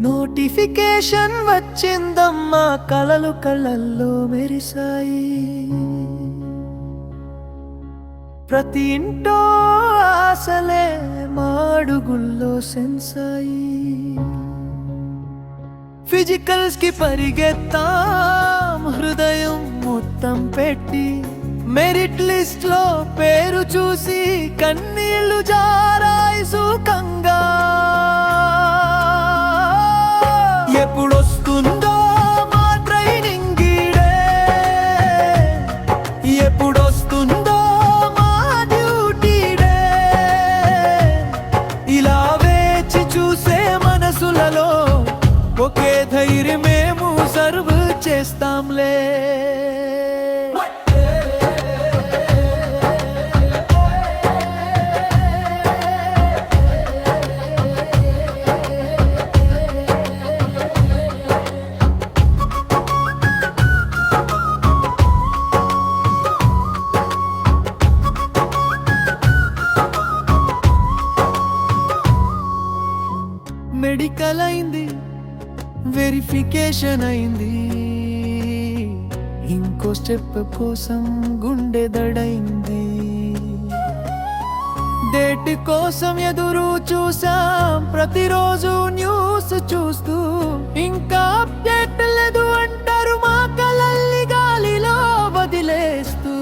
Notification వచ్చిందమ్మా, కలలు కళ్ళల్లో మెరిసాయి. ప్రతి ఇంటో ఆశలే మాడుగుల్లో సెన్సాయి. ఫిజికల్స్ కి పరిగెత్తాం, హృదయం మొత్తం పెట్టి మెరిట్ లిస్ట్ లో పేరు చూసి కన్నీళ్లు జారాయి సుఖంగా. ఎప్పుడొస్తుందో మా ట్రైనింగ్ డే, ఎప్పుడొస్తుందో మా డ్యూటీ డే. ఇలా వేచి చూసే మనసులలో ఒకే ధైర్యం, మేము సర్వ్ చేస్తాంలే. మెడికల్ అయింది, వెరిఫికేషన్ అయింది, ఇంకో స్టెప్ కోసం గుండె దడైంది. డేట్ కోసం ఎదురు చూసాం, ప్రతిరోజు న్యూస్ చూస్తూ ఇంకా అప్డేట్ లేదు అంటారు మా కలల్ని గాలిలో వదిలేస్తూ.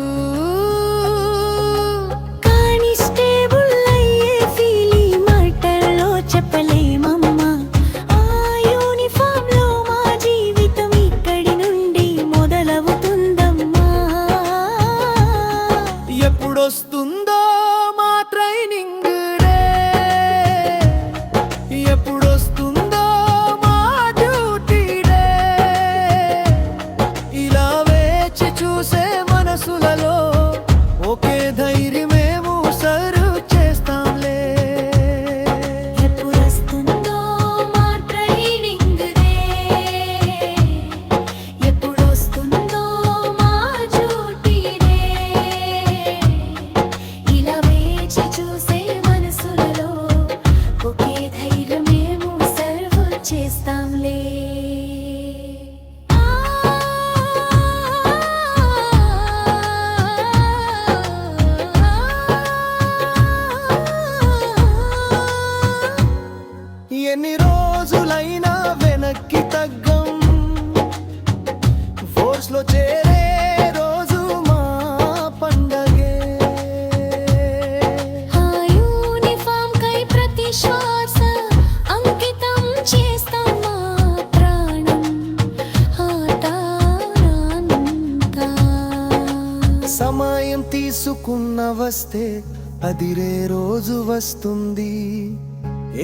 ఎప్పుడొస్తుందో మా ట్రైనింగ్ డే, ఎప్పుడొస్తుందో మా డ్యూటీ డే. ఇలా వేచి చూసే మనసులలో ఒకే ధైర్యం, మేము సర్వ్ చేస్తాంలే. ఎప్పుడొస్తుందో మా ట్రైనింగ్ డే, ఎప్పుడొస్తుందో మా డ్యూటీ డే. ఇలా వేచి చూసే మనసులలో ఒకే ధైర్యం, మేము సర్వ్ చేస్తాంలే. ఎన్ని రోజులైనా వెనక్కి తగ్గం, ఫోర్స్ లో చేరే రోజు మా పండగే. ఆ యూనిఫామ్ కై ప్రతి శ్వాస అంకితం చేస్తాం మా ప్రాణం ఆటారంతా. సమయం తీసుకున్న వస్తే అదిరే రోజు వస్తుంది.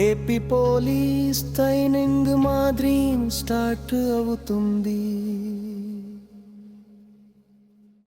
ఏపీ పోలీస్ ట్రైనింగ్ మా డ్రీమ్ స్టార్ట్ అవుతుంది.